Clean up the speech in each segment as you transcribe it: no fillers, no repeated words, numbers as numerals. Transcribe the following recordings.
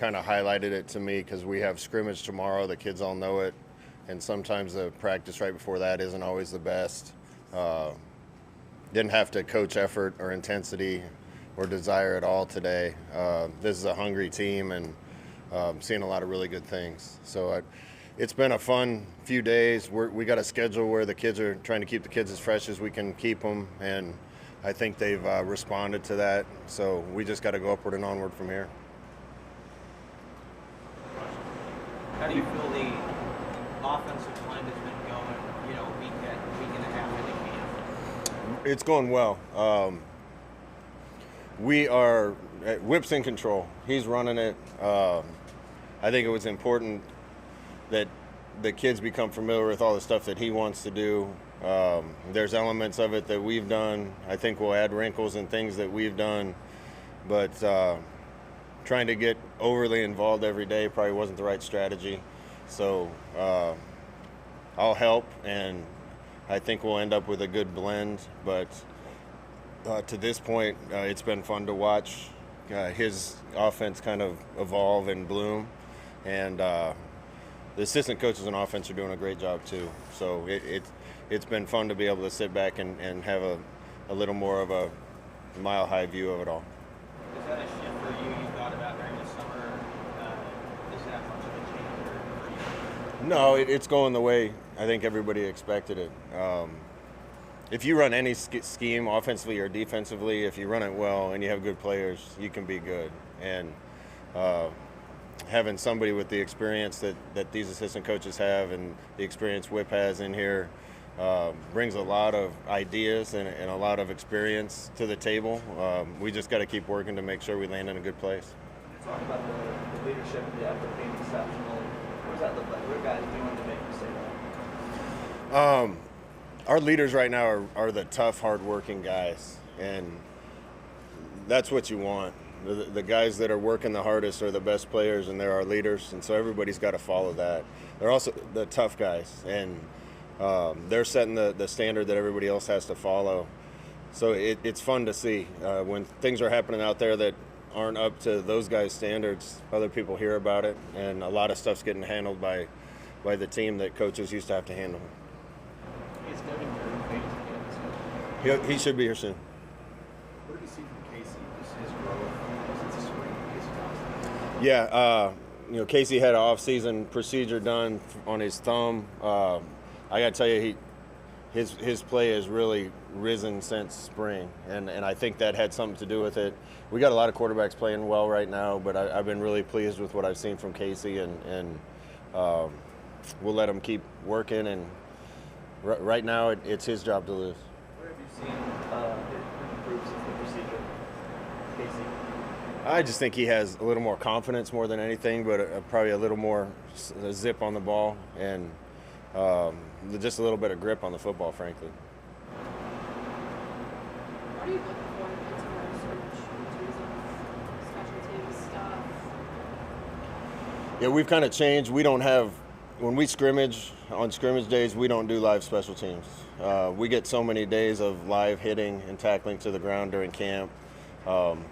kind of highlighted it to me because we have scrimmage tomorrow. The kids all know it, and sometimes the practice right before that isn't always the best. Didn't have to coach effort or intensity or desire at all today. This is a hungry team, and seeing a lot of really good things. So it's been a fun few days. We got a schedule where the kids are trying to keep the kids as fresh as we can keep them, and I think they've responded to that. So we just got to go upward and onward from here. How do you feel the offensive line has been going, week and a half into camp? It's going well. We are, Whip's in control. He's running it. I think it was important that the kids become familiar with all the stuff that he wants to do. There's elements of it that we've done. I think we'll add wrinkles and things that we've done, but trying to get overly involved every day probably wasn't the right strategy. So I'll help, and I think we'll end up with a good blend. But to this point, it's been fun to watch his offense kind of evolve and bloom, and the assistant coaches on offense are doing a great job too. So it's been fun to be able to sit back and have a little more of a mile-high view of it all. Is that a shift for you thought about during the summer? Is that much of a change for you? No, it's going the way I think everybody expected it. If you run any scheme, offensively or defensively, if you run it well and you have good players, you can be good. And having somebody with the experience that these assistant coaches have and the experience Whip has in here brings a lot of ideas and a lot of experience to the table. We just got to keep working to make sure we land in a good place. Talk about the leadership and the effort being exceptional. What does that look like? What are guys doing to make you say that? Our leaders right now are the tough, hard-working guys, and that's what you want. The guys that are working the hardest are the best players, and they're our leaders, and so everybody's got to follow that. They're also the tough guys, and they're setting the standard that everybody else has to follow. So it's fun to see when things are happening out there that aren't up to those guys' standards. Other people hear about it, and a lot of stuff's getting handled by the team that coaches used to have to handle. It's going to be very He should be here soon. What have you seen from Casey? Just his growth since the spring. Yeah, Casey had an off-season procedure done on his thumb. I got to tell you, his play has really risen since spring, and I think that had something to do with it. We got a lot of quarterbacks playing well right now, but I've been really pleased with what I've seen from Casey, and we'll let him keep working. And right now, it's his job to lose. Where have you seen him improve since the procedure, Casey? I just think he has a little more confidence more than anything, but probably a little more zip on the ball and just a little bit of grip on the football, frankly. What are you looking for in tomorrow's scrimmage in terms of special teams stuff? Yeah, we've kind of changed. We don't have, when we scrimmage, on scrimmage days, we don't do live special teams. We get so many days of live hitting and tackling to the ground during camp.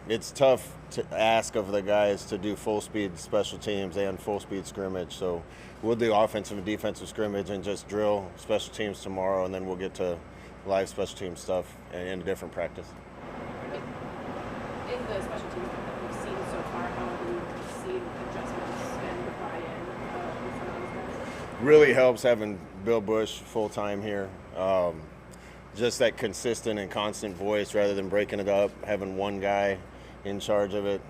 It's tough to ask of the guys to do full-speed special teams and full-speed scrimmage. So we'll do offensive and defensive scrimmage and just drill special teams tomorrow, and then we'll get to live special team stuff in a different practice. In the special teams that we've seen so far, how have you seen adjustments and buy-in from those guys? Really helps having Bill Bush full-time here. Just that consistent and constant voice rather than breaking it up, having one guy in charge of it.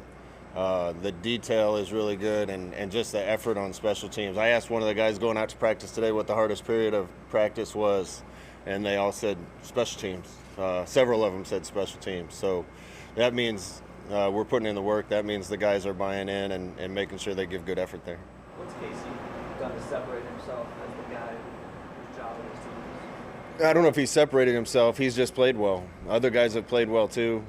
The detail is really good, and just the effort on special teams. I asked one of the guys going out to practice today what the hardest period of practice was, and they all said special teams. Several of them said special teams. So that means we're putting in the work. That means the guys are buying in and making sure they give good effort there. What's Casey done to separate himself as the guy whose job it is to lose? I don't know if he's separated himself. He's just played well. Other guys have played well too.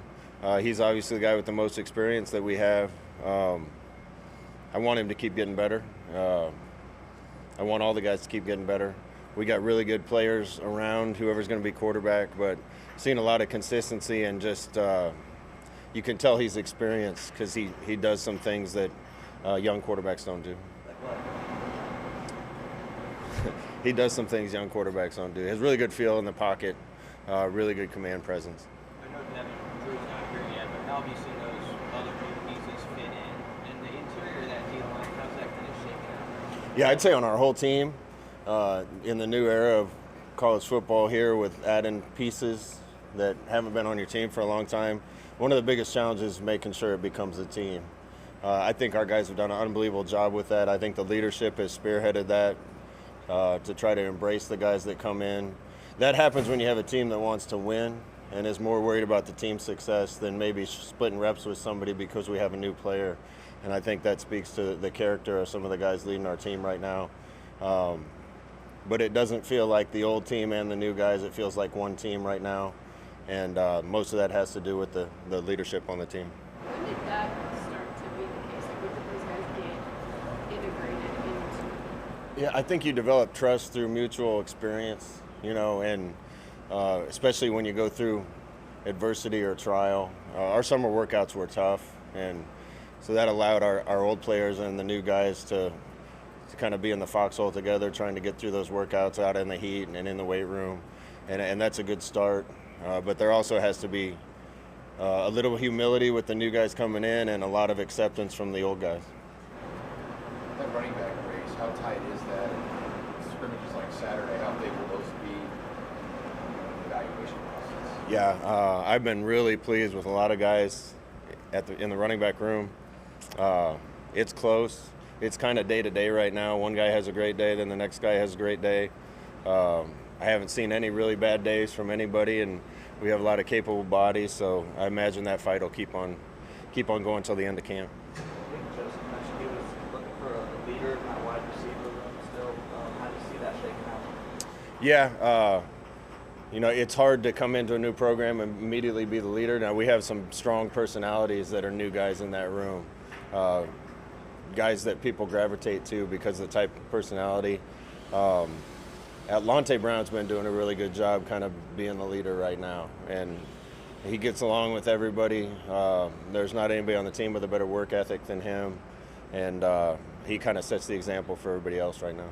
He's obviously the guy with the most experience that we have. I want him to keep getting better. I want all the guys to keep getting better. We got really good players around, whoever's going to be quarterback, but seeing a lot of consistency and just you can tell he's experienced because he does some things that young quarterbacks don't do. Like what? He does some things young quarterbacks don't do. He has really good feel in the pocket, really good command presence. I know Devin Drew's not here yet, but how have you seen those other new pieces fit in? And the interior of that D-line, how's that kind of shaking out? Yeah, I'd say on our whole team, in the new era of college football here with adding pieces that haven't been on your team for a long time, one of the biggest challenges is making sure it becomes a team. I think our guys have done an unbelievable job with that. I think the leadership has spearheaded that to try to embrace the guys that come in. That happens when you have a team that wants to win and is more worried about the team's success than maybe splitting reps with somebody because we have a new player. And I think that speaks to the character of some of the guys leading our team right now. But it doesn't feel like the old team and the new guys. It feels like one team right now. And most of that has to do with the leadership on the team. When did that start to be the case? Like, when did those guys get integrated into? Yeah, I think you develop trust through mutual experience, and especially when you go through adversity or trial. Our summer workouts were tough, and so that allowed our old players and the new guys to kind of be in the foxhole together, trying to get through those workouts out in the heat and in the weight room, and that's a good start. But there also has to be a little humility with the new guys coming in and a lot of acceptance from the old guys. That running back race, how tight is that? Scrimmages like Saturday, how big will those be in the evaluation process? Yeah, I've been really pleased with a lot of guys in the running back room. It's close. It's kind of day to day right now. One guy has a great day, then the next guy has a great day. I haven't seen any really bad days from anybody, and we have a lot of capable bodies, so I imagine that fight will keep on going until the end of camp. I think Joseph mentioned he was looking for a leader in that wide receiver room still. How do you see that shaking out? Yeah, it's hard to come into a new program and immediately be the leader. Now, we have some strong personalities that are new guys in that room, guys that people gravitate to because of the type of personality. Lonte Brown's been doing a really good job kind of being the leader right now, and he gets along with everybody. There's not anybody on the team with a better work ethic than him, and he kind of sets the example for everybody else right now.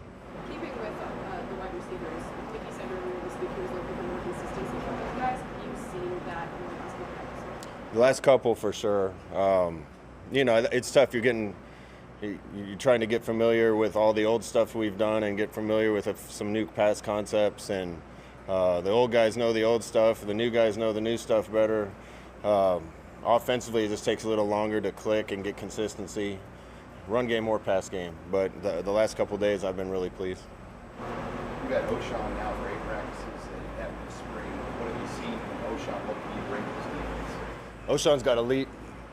Keeping with the wide receivers, like you said earlier this week, he was looking for more consistency from those guys. Have you seen that in the last couple of episodes? The last couple for sure. It's tough. You're trying to get familiar with all the old stuff we've done and get familiar with some new pass concepts. And the old guys know the old stuff. The new guys know the new stuff better. Offensively, it just takes a little longer to click and get consistency. Run game or pass game. But the last couple of days, I've been really pleased. You've got O'Shawn now for 8 practices at the spring. What have you seen from O'Shawn? What can you bring to this defense? O'Shawn's got elite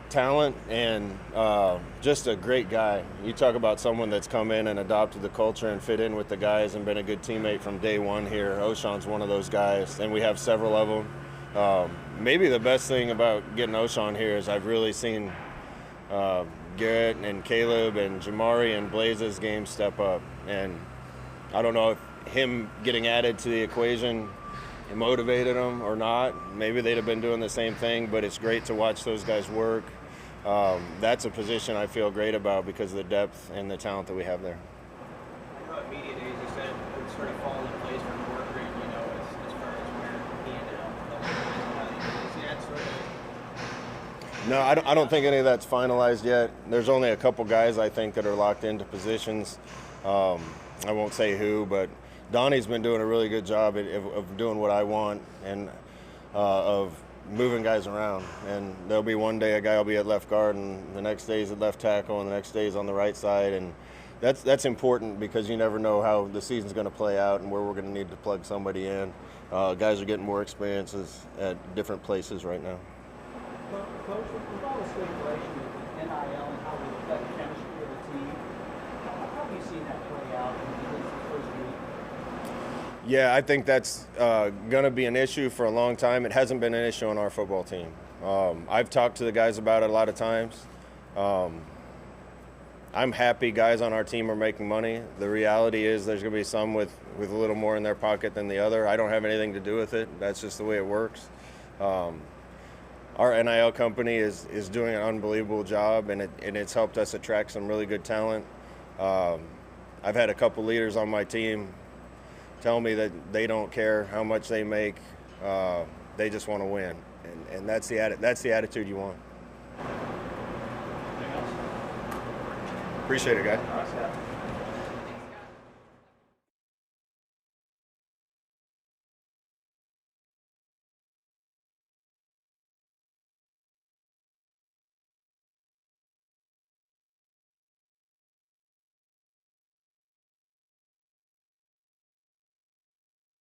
talent and just a great guy. You talk about someone that's come in and adopted the culture and fit in with the guys and been a good teammate from day one here. O'Shawn's one of those guys, and we have several of them. Maybe the best thing about getting O'Shawn here is I've really seen Garrett and Caleb and Jamari and Blaze's game step up. And I don't know if him getting added to the equation motivated them or not. Maybe they'd have been doing the same thing, but it's great to watch those guys work. That's a position I feel great about because of the depth and the talent that we have there. I know at media days you said it would sort of fall into place for Corcoran, as far as where he ended up. Is that sort of... No, I don't think any of that's finalized yet. There's only a couple guys I think that are locked into positions. I won't say who, but Donnie's been doing a really good job of doing what I want and of moving guys around. And there'll be one day a guy will be at left guard, and the next day he's at left tackle, and the next day he's on the right side. And that's important because you never know how the season's going to play out and where we're going to need to plug somebody in. Guys are getting more experiences at different places right now. Coach, with all the speculation of NIL and how it will affect chemistry of the team, how have you seen that play out in this first week? Yeah, I think that's going to be an issue for a long time. It hasn't been an issue on our football team. I've talked to the guys about it a lot of times. I'm happy guys on our team are making money. The reality is there's going to be some with a little more in their pocket than the other. I don't have anything to do with it. That's just the way it works. our NIL company is doing an unbelievable job, and it's helped us attract some really good talent. I've had a couple leaders on my team tell me that they don't care how much they make, they just want to win, and that's the attitude you want. Anything else? Appreciate it, guys. All right, Scott.